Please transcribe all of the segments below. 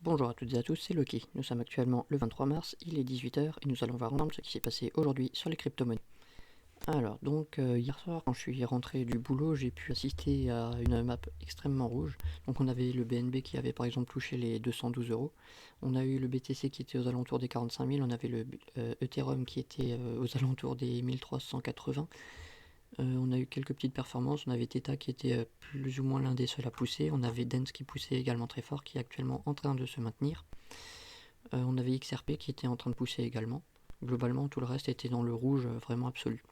Bonjour à toutes et à tous, c'est Loki. Nous sommes actuellement le 23 mars, il est 18h et nous allons voir ensemble ce qui s'est passé aujourd'hui sur les crypto-monnaies. Alors, hier soir, quand je suis rentré du boulot, j'ai pu assister à une map extrêmement rouge. Donc, on avait le BNB qui avait par exemple touché les 212 euros. On a eu le BTC qui était aux alentours des 45 000. On avait le Ethereum qui était aux alentours des 1380. On a eu quelques petites performances. On avait Theta qui était plus ou moins l'un des seuls à pousser. On avait Dance qui poussait également très fort, qui est actuellement en train de se maintenir. On avait XRP qui était en train de pousser également. Globalement, tout le reste était dans le rouge vraiment absolu.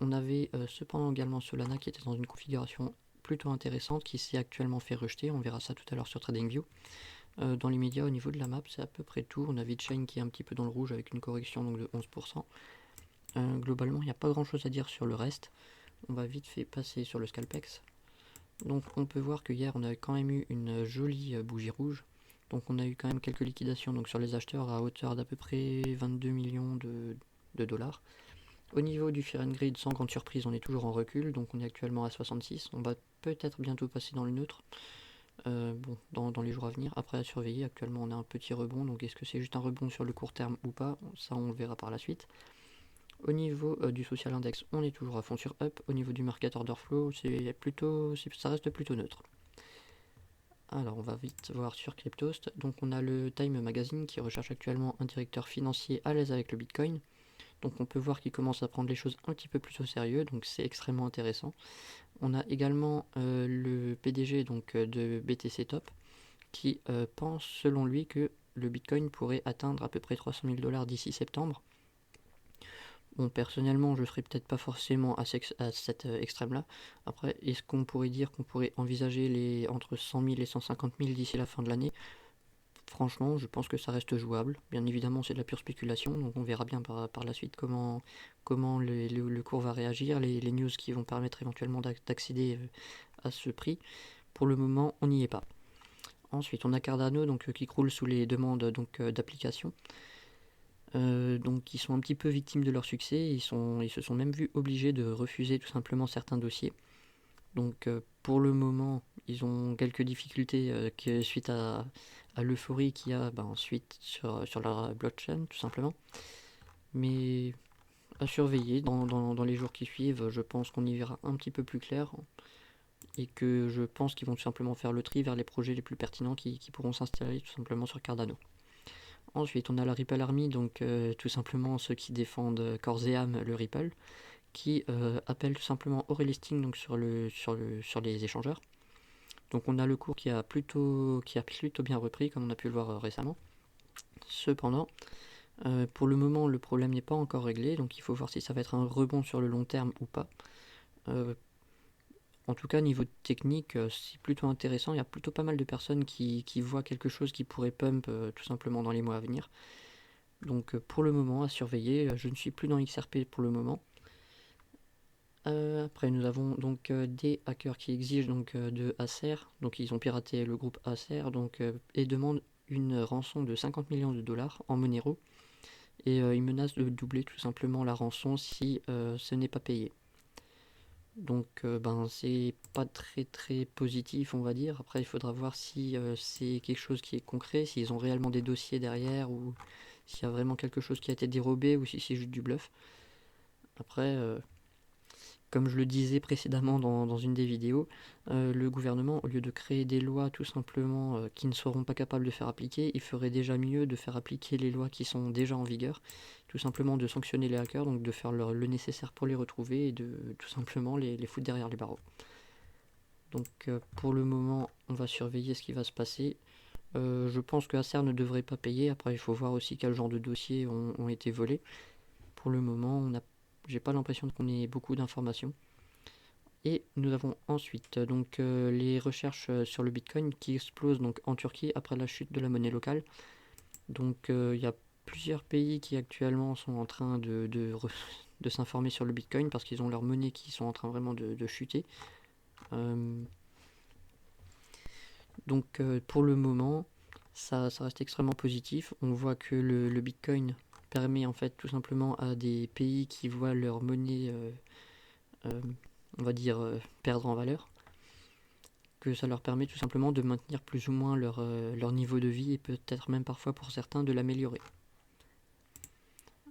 On avait cependant également Solana qui était dans une configuration plutôt intéressante, qui s'est actuellement fait rejeter. On verra ça tout à l'heure sur TradingView. Dans les médias, au niveau de la map, c'est à peu près tout. On avait Chain qui est un petit peu dans le rouge avec une correction donc, de 11%. Globalement, il n'y a pas grand chose à dire sur le reste. On va vite fait passer sur le Scalpex. Donc on peut voir que hier on a quand même eu une jolie bougie rouge. Donc on a eu quand même quelques liquidations donc, sur les acheteurs à hauteur d'à peu près 22 millions de dollars. Au niveau du Fear and Greed, sans grande surprise, on est toujours en recul, donc on est actuellement à 66. On va peut-être bientôt passer dans le neutre, dans les jours à venir. Après à surveiller, actuellement on a un petit rebond, donc est-ce que c'est juste un rebond sur le court terme ou pas? Ça on le verra par la suite. Au niveau du social index, on est toujours à fond sur up. Au niveau du market order flow, ça reste plutôt neutre. Alors on va vite voir sur Cryptost. Donc on a le Time Magazine qui recherche actuellement un directeur financier à l'aise avec le Bitcoin. Donc on peut voir qu'il commence à prendre les choses un petit peu plus au sérieux, donc c'est extrêmement intéressant. On a également le PDG de BTC Top qui pense selon lui que le Bitcoin pourrait atteindre à peu près 300 000 dollars d'ici septembre. Bon, personnellement, je ne serais peut-être pas forcément à cet extrême-là. Après, est-ce qu'on pourrait dire qu'on pourrait envisager les entre 100 000 et 150 000 d'ici la fin de l'année? Franchement, je pense que ça reste jouable. Bien évidemment, c'est de la pure spéculation, donc on verra bien par la suite comment le cours va réagir, les news qui vont permettre éventuellement d'accéder à ce prix. Pour le moment, on n'y est pas. Ensuite, on a Cardano qui croule sous les demandes d'application. Donc ils sont un petit peu victimes de leur succès, ils se sont même vus obligés de refuser tout simplement certains dossiers. Donc pour le moment, ils ont quelques difficultés suite à l'euphorie qu'il y a ensuite sur la blockchain tout simplement. Mais à surveiller dans les jours qui suivent, je pense qu'on y verra un petit peu plus clair et que je pense qu'ils vont tout simplement faire le tri vers les projets les plus pertinents qui pourront s'installer tout simplement sur Cardano. Ensuite, on a la Ripple Army, donc tout simplement ceux qui défendent corps et âme le Ripple, qui appellent tout simplement au relisting donc sur les échangeurs. Donc on a le cours qui a plutôt bien repris, comme on a pu le voir récemment. Cependant, pour le moment, le problème n'est pas encore réglé, donc il faut voir si ça va être un rebond sur le long terme ou pas. En tout cas, niveau technique, c'est plutôt intéressant. Il y a plutôt pas mal de personnes qui voient quelque chose qui pourrait pump tout simplement dans les mois à venir. Donc pour le moment, à surveiller. Je ne suis plus dans XRP pour le moment. Après, nous avons donc des hackers qui exigent de Acer. Donc ils ont piraté le groupe Acer et demandent une rançon de 50 millions de dollars en Monero. Et ils menacent de doubler tout simplement la rançon si ce n'est pas payé. Donc c'est pas très très positif on va dire. Après il faudra voir si c'est quelque chose qui est concret, s'ils ont réellement des dossiers derrière ou s'il y a vraiment quelque chose qui a été dérobé ou si c'est juste du bluff. Après, comme je le disais précédemment dans une des vidéos, le gouvernement, au lieu de créer des lois tout simplement qui ne seront pas capables de faire appliquer, il ferait déjà mieux de faire appliquer les lois qui sont déjà en vigueur, tout simplement de sanctionner les hackers, donc de faire le nécessaire pour les retrouver et de tout simplement les foutre derrière les barreaux. Donc pour le moment, on va surveiller ce qui va se passer. Je pense que Acer ne devrait pas payer. Après, il faut voir aussi quel genre de dossiers ont été volés. Pour le moment, j'ai pas l'impression qu'on ait beaucoup d'informations. Et nous avons ensuite les recherches sur le Bitcoin qui explosent en Turquie après la chute de la monnaie locale. Donc il y a plusieurs pays qui actuellement sont en train de s'informer sur le Bitcoin parce qu'ils ont leur monnaie qui sont en train vraiment de chuter. Pour le moment, ça reste extrêmement positif. On voit que le Bitcoin permet en fait tout simplement à des pays qui voient leur monnaie, on va dire, perdre en valeur, que ça leur permet tout simplement de maintenir plus ou moins leur niveau de vie et peut-être même parfois pour certains de l'améliorer.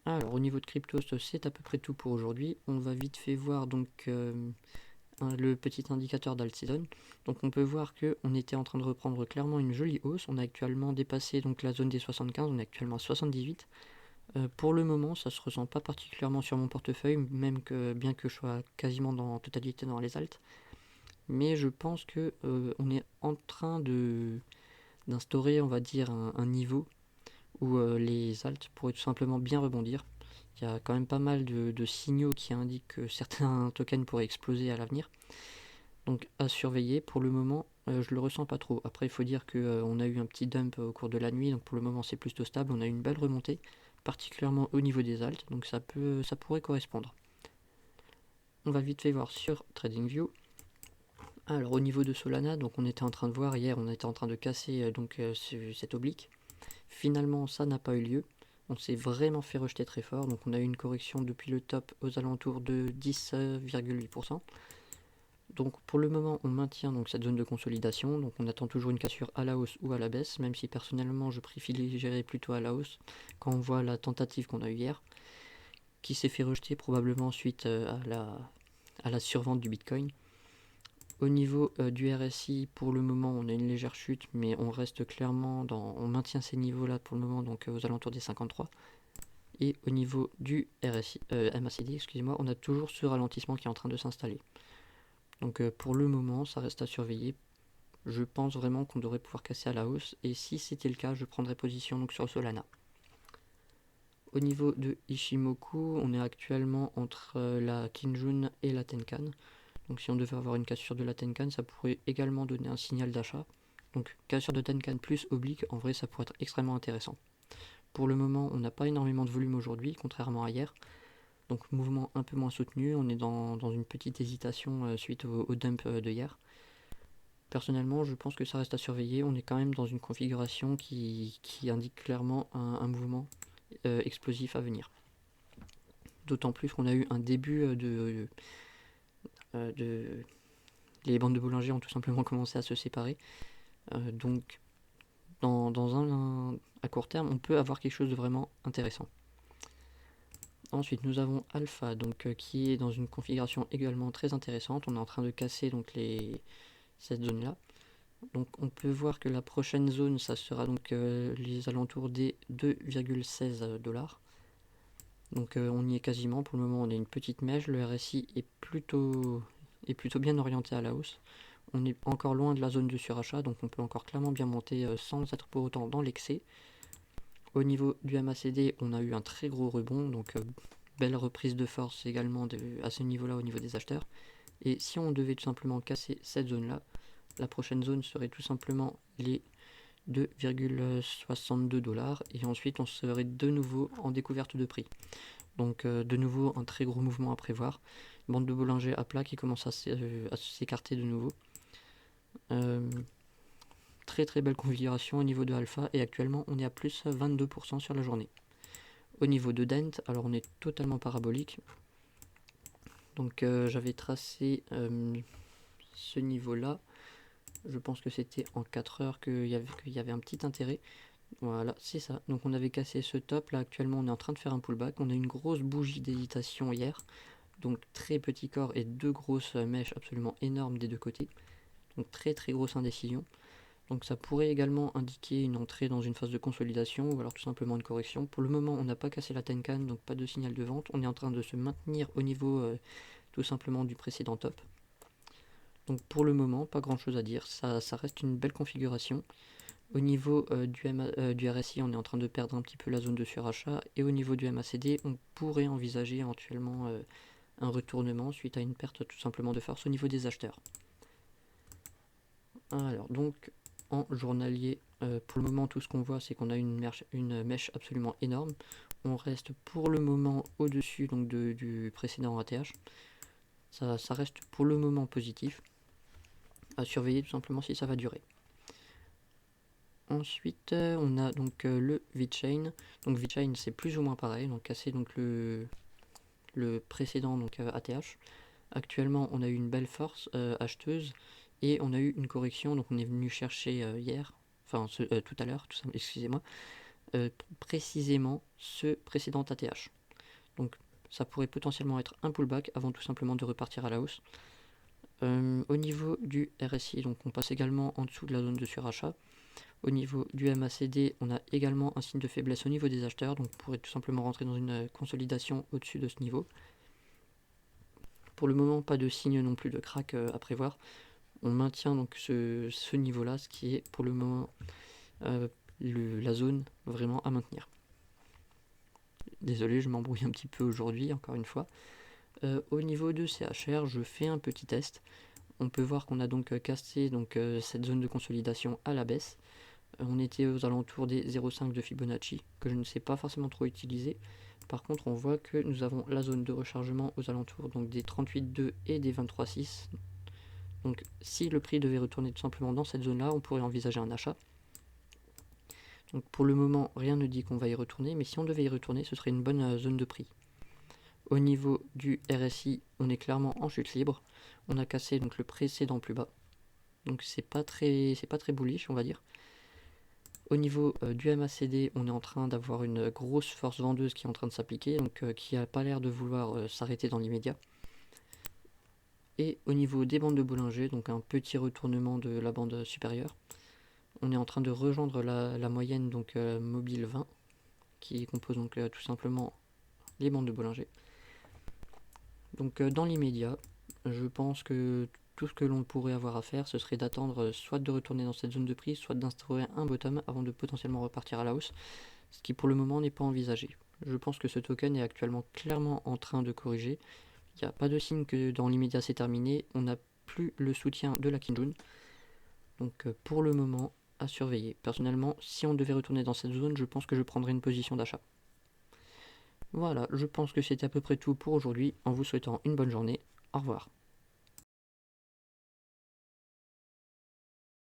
Alors au niveau de Cryptost, c'est à peu près tout pour aujourd'hui. On va vite fait voir donc le petit indicateur d'alt-season. Donc on peut voir que on était en train de reprendre clairement une jolie hausse. On a actuellement dépassé donc la zone des 75, on est actuellement à 78. Pour le moment, ça se ressent pas particulièrement sur mon portefeuille, même que bien que je sois quasiment en totalité dans les alts. Mais je pense que on est en train d'instaurer, on va dire, un niveau où les alts pourraient tout simplement bien rebondir. Il y a quand même pas mal de signaux qui indiquent que certains tokens pourraient exploser à l'avenir. Donc à surveiller. Pour le moment, je le ressens pas trop. Après, il faut dire qu'on a eu un petit dump au cours de la nuit, donc pour le moment c'est plutôt stable. On a eu une belle remontée, particulièrement au niveau des alts, donc ça pourrait correspondre. On va vite fait voir sur TradingView. Alors au niveau de Solana, donc on était en train de voir hier, on était en train de casser cette oblique. Finalement, ça n'a pas eu lieu. On s'est vraiment fait rejeter très fort, donc on a eu une correction depuis le top aux alentours de 10,8%. Donc pour le moment, on maintient donc cette zone de consolidation, donc on attend toujours une cassure à la hausse ou à la baisse, même si personnellement je privilégierais plutôt à la hausse quand on voit la tentative qu'on a eue hier, qui s'est fait rejeter probablement suite à la survente du Bitcoin. Au niveau du RSI, pour le moment, on a une légère chute, mais on reste clairement on maintient ces niveaux-là pour le moment, donc aux alentours des 53. Et au niveau du RSI, MACD, excusez-moi, on a toujours ce ralentissement qui est en train de s'installer. Donc pour le moment, ça reste à surveiller. Je pense vraiment qu'on devrait pouvoir casser à la hausse, et si c'était le cas, je prendrais position donc sur Solana. Au niveau de Ishimoku, on est actuellement entre la Kinjun et la Tenkan. Donc si on devait avoir une cassure de la Tenkan, ça pourrait également donner un signal d'achat. Donc cassure de Tenkan plus oblique, en vrai ça pourrait être extrêmement intéressant. Pour le moment, on n'a pas énormément de volume aujourd'hui, contrairement à hier. Donc mouvement un peu moins soutenu, on est dans une petite hésitation suite au dump de hier. Personnellement, je pense que ça reste à surveiller. On est quand même dans une configuration qui indique clairement un mouvement explosif à venir. D'autant plus qu'on a eu un début les bandes de boulangers ont tout simplement commencé à se séparer. Donc, à court terme, on peut avoir quelque chose de vraiment intéressant. Ensuite, nous avons Alpha, donc, qui est dans une configuration également très intéressante. On est en train de casser donc, cette zone-là. Donc, on peut voir que la prochaine zone, ça sera donc les alentours des 2,16 $. Donc, on y est quasiment. Pour le moment, on a une petite mèche. Le RSI est plutôt bien orienté à la hausse. On est encore loin de la zone de surachat, donc on peut encore clairement bien monter sans être pour autant dans l'excès. Au niveau du MACD, on a eu un très gros rebond, donc belle reprise de force également à ce niveau-là au niveau des acheteurs. Et si on devait tout simplement casser cette zone-là, la prochaine zone serait tout simplement les 2,62 $, et ensuite on serait de nouveau en découverte de prix. Donc de nouveau un très gros mouvement à prévoir. Bande de Bollinger à plat qui commence à s'écarter de nouveau. Très très belle configuration au niveau de Alpha, et actuellement on est à plus 22% sur la journée. Au niveau de Dent, alors on est totalement parabolique. Donc j'avais tracé ce niveau-là. Je pense que c'était en 4 heures qu'il y avait un petit intérêt. Voilà, c'est ça. Donc on avait cassé ce top. Là actuellement on est en train de faire un pullback. On a une grosse bougie d'hésitation hier. Donc très petit corps et deux grosses mèches absolument énormes des deux côtés. Donc très très grosse indécision. Donc ça pourrait également indiquer une entrée dans une phase de consolidation ou alors tout simplement une correction. Pour le moment, on n'a pas cassé la Tenkan, donc pas de signal de vente. On est en train de se maintenir au niveau tout simplement du précédent top. Donc pour le moment, pas grand chose à dire. Ça reste une belle configuration. Au niveau du RSI, on est en train de perdre un petit peu la zone de surachat. Et au niveau du MACD, on pourrait envisager éventuellement un retournement suite à une perte tout simplement de force au niveau des acheteurs. Alors donc en journalier, pour le moment tout ce qu'on voit c'est qu'on a une mèche absolument énorme. On reste pour le moment au-dessus donc du précédent ATH. Ça reste pour le moment positif. À surveiller tout simplement si ça va durer. Ensuite on a donc le VeChain. Donc VeChain c'est plus ou moins pareil, donc casser donc le précédent donc ATH. Actuellement on a eu une belle force acheteuse. et on a eu une correction, donc on est venu chercher hier, enfin tout à l'heure, excusez-moi, précisément ce précédent ATH. Donc ça pourrait potentiellement être un pullback avant tout simplement de repartir à la hausse. Au niveau du RSI, donc on passe également en dessous de la zone de surachat. Au niveau du MACD, on a également un signe de faiblesse au niveau des acheteurs, donc on pourrait tout simplement rentrer dans une consolidation au-dessus de ce niveau. Pour le moment, pas de signe non plus de crack à prévoir. On maintient donc ce niveau-là, ce qui est pour le moment la zone vraiment à maintenir. Désolé, je m'embrouille un petit peu aujourd'hui, encore une fois. Au niveau de CHR, je fais un petit test. On peut voir qu'on a donc cassé cette zone de consolidation à la baisse. On était aux alentours des 0,5 de Fibonacci, que je ne sais pas forcément trop utiliser. Par contre, on voit que nous avons la zone de rechargement aux alentours donc des 38,2 et des 23,6. Donc si le prix devait retourner tout simplement dans cette zone-là, on pourrait envisager un achat. Donc pour le moment, rien ne dit qu'on va y retourner, mais si on devait y retourner, ce serait une bonne zone de prix. Au niveau du RSI, on est clairement en chute libre. On a cassé donc le précédent plus bas. Donc c'est pas très bullish, on va dire. Au niveau du MACD, on est en train d'avoir une grosse force vendeuse qui est en train de s'appliquer, donc qui n'a pas l'air de vouloir s'arrêter dans l'immédiat. Et au niveau des bandes de Bollinger, donc un petit retournement de la bande supérieure, on est en train de rejoindre la moyenne donc mobile 20, qui compose donc tout simplement les bandes de Bollinger. Donc dans l'immédiat, je pense que tout ce que l'on pourrait avoir à faire, ce serait d'attendre soit de retourner dans cette zone de prix, soit d'instaurer un bottom avant de potentiellement repartir à la hausse, ce qui pour le moment n'est pas envisagé. Je pense que ce token est actuellement clairement en train de corriger. Il n'y a pas de signe que dans l'immédiat c'est terminé, on n'a plus le soutien de la Kijun. Donc pour le moment, à surveiller. Personnellement, si on devait retourner dans cette zone, je pense que je prendrais une position d'achat. Voilà, je pense que c'était à peu près tout pour aujourd'hui, en vous souhaitant une bonne journée. Au revoir.